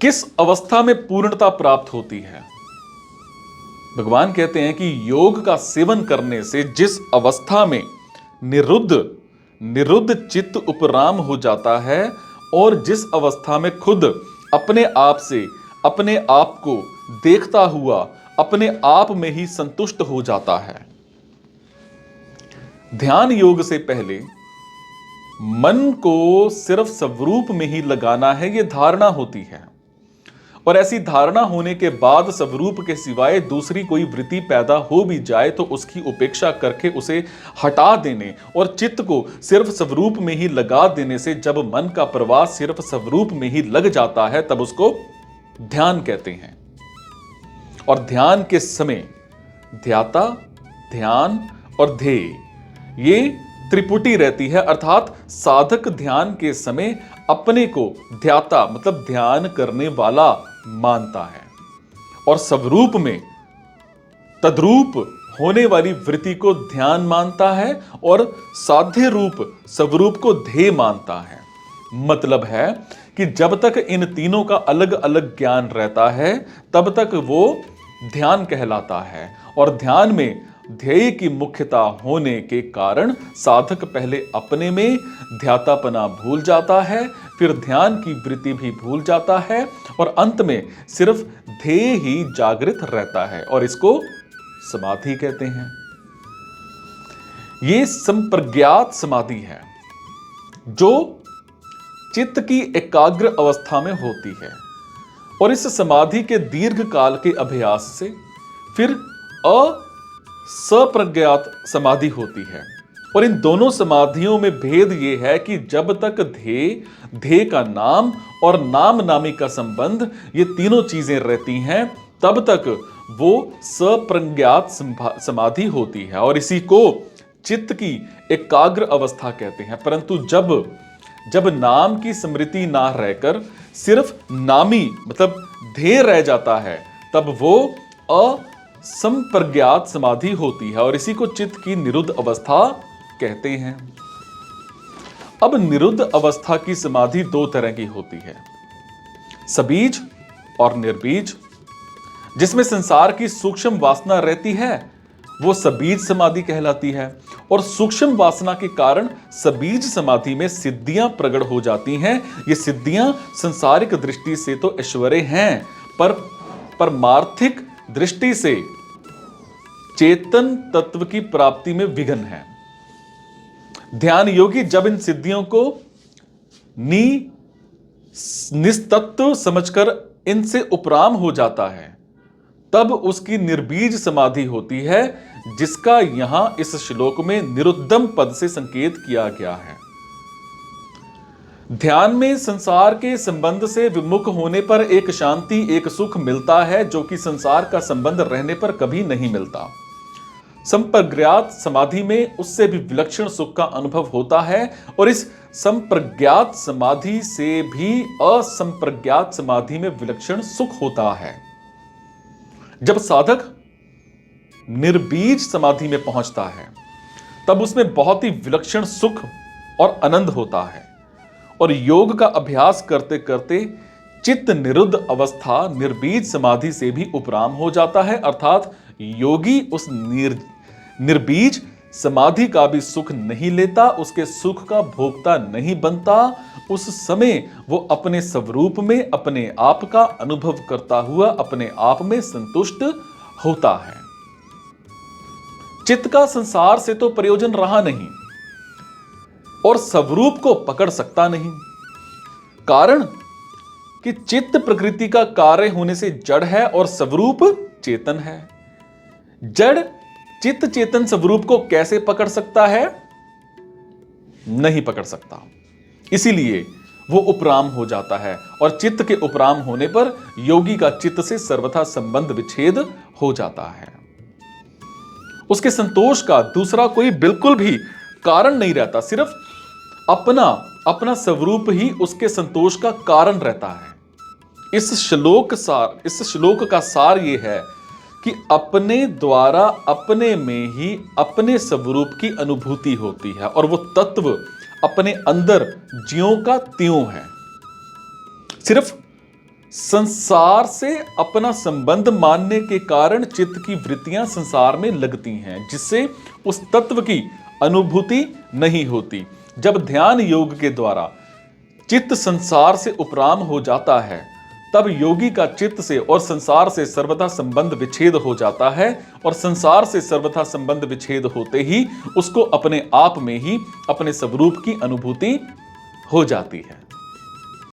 किस अवस्था में पूर्णता प्राप्त होती है? भगवान कहते हैं कि योग का सेवन करने से जिस अवस्था में निरुद्ध चित्त उपराम हो जाता है और जिस अवस्था में खुद अपने आप से अपने आप को देखता हुआ अपने आप में ही संतुष्ट हो जाता है। ध्यान योग से पहले मन को सिर्फ स्वरूप में ही लगाना है, यह धारणा होती है। और ऐसी धारणा होने के बाद स्वरूप के सिवाय दूसरी कोई वृत्ति पैदा हो भी जाए तो उसकी उपेक्षा करके उसे हटा देने और चित्त को सिर्फ स्वरूप में ही लगा देने से जब मन का प्रवास सिर्फ स्वरूप में ही लग जाता है तब उसको ध्यान कहते हैं। और ध्यान के समय ध्याता, ध्यान और ध्येय ये त्रिपुटी रहती है, अर्थात साधक ध्यान के समय अपने को ध्याता मतलब ध्यान करने वाला मानता है और स्वरूप में तद्रूप होने वाली वृत्ति को ध्यान मानता है और साध्य रूप स्वरूप को ध्येय मानता है। मतलब है कि जब तक इन तीनों का अलग अलग ज्ञान रहता है तब तक वो ध्यान कहलाता है। और ध्यान में ध्येय की मुख्यता होने के कारण साधक पहले अपने में ध्यातापना भूल जाता है, फिर ध्यान की वृत्ति भी भूल जाता है और अंत में सिर्फ ध्येय ही जागृत रहता है और इसको समाधि कहते हैं। यह संप्रज्ञात समाधि है जो चित्त की एकाग्र अवस्था में होती है और इस समाधि के दीर्घ काल के अभ्यास से फिर सप्रज्ञात समाधि होती है। और इन दोनों समाधियों में भेद यह है कि जब तक ध्येय का नाम और नाम नामी का संबंध ये तीनों चीजें रहती हैं तब तक वो सप्रज्ञात समाधि होती है और इसी को चित्त की एकाग्र अवस्था कहते हैं। परंतु जब नाम की स्मृति ना रहकर सिर्फ नामी मतलब ध्येय रह जाता है तब वो असंप्रज्ञात समाधि होती है और इसी को चित्त की निरुद्ध अवस्था कहते हैं। अब निरुद्ध अवस्था की समाधि दो तरह की होती है, सबीज और निर्बीज। जिसमें संसार की सूक्ष्म वासना रहती है वो सबीज समाधि कहलाती है और सूक्ष्म वासना के कारण सबीज समाधि में सिद्धियां प्रकट हो जाती हैं। ये सिद्धियां संसारिक दृष्टि से तो ऐश्वर्य हैं पर परमार्थिक दृष्टि से चेतन तत्व की प्राप्ति में विघ्न है। ध्यान योगी जब इन सिद्धियों को निस्तत्व समझकर इनसे उपराम हो जाता है तब उसकी निर्बीज समाधि होती है, जिसका यहां इस श्लोक में निरुद्धम पद से संकेत किया गया है। ध्यान में संसार के संबंध से विमुख होने पर एक शांति, एक सुख मिलता है जो कि संसार का संबंध रहने पर कभी नहीं मिलता। संप्रज्ञात समाधि में उससे भी विलक्षण सुख का अनुभव होता है और इस संप्रज्ञात समाधि से भी असंप्रज्ञात समाधि में विलक्षण सुख होता है। जब साधक निर्बीज समाधि में पहुंचता है तब उसमें बहुत ही विलक्षण सुख और आनंद होता है और योग का अभ्यास करते करते चित्त निरुद्ध अवस्था निर्बीज समाधि से भी उपराम हो जाता है, अर्थात योगी उस निर्बीज समाधि का भी सुख नहीं लेता, उसके सुख का भोक्ता नहीं बनता। उस समय वो अपने स्वरूप में अपने आप का अनुभव करता हुआ अपने आप में संतुष्ट होता है। चित्त का संसार से तो प्रयोजन रहा नहीं और स्वरूप को पकड़ सकता नहीं, कारण कि चित्त प्रकृति का कार्य होने से जड़ है और स्वरूप चेतन है। जड़ चित्त चेतन स्वरूप को कैसे पकड़ सकता है? नहीं पकड़ सकता। इसीलिए वो उपराम हो जाता है और चित्त के उपराम होने पर योगी का चित्त से सर्वथा संबंध विच्छेद हो जाता है। उसके संतोष का दूसरा कोई बिल्कुल भी कारण नहीं रहता, सिर्फ अपना स्वरूप ही उसके संतोष का कारण रहता है। इस श्लोक का सार यह है कि अपने द्वारा अपने में ही अपने स्वरूप की अनुभूति होती है और वो तत्व अपने अंदर ज्यों का त्यों है। संसार से अपना संबंध मानने के कारण चित्त की वृत्तियां संसार में लगती हैं, जिससे उस तत्व की अनुभूति नहीं होती। जब ध्यान योग के द्वारा चित्त संसार से उपराम हो जाता है, तब योगी का चित्त से और संसार से सर्वथा संबंध विच्छेद हो जाता है, और संसार से सर्वथा संबंध विच्छेद होते ही उसको अपने आप में ही अपने स्वरूप की अनुभूति हो जाती है।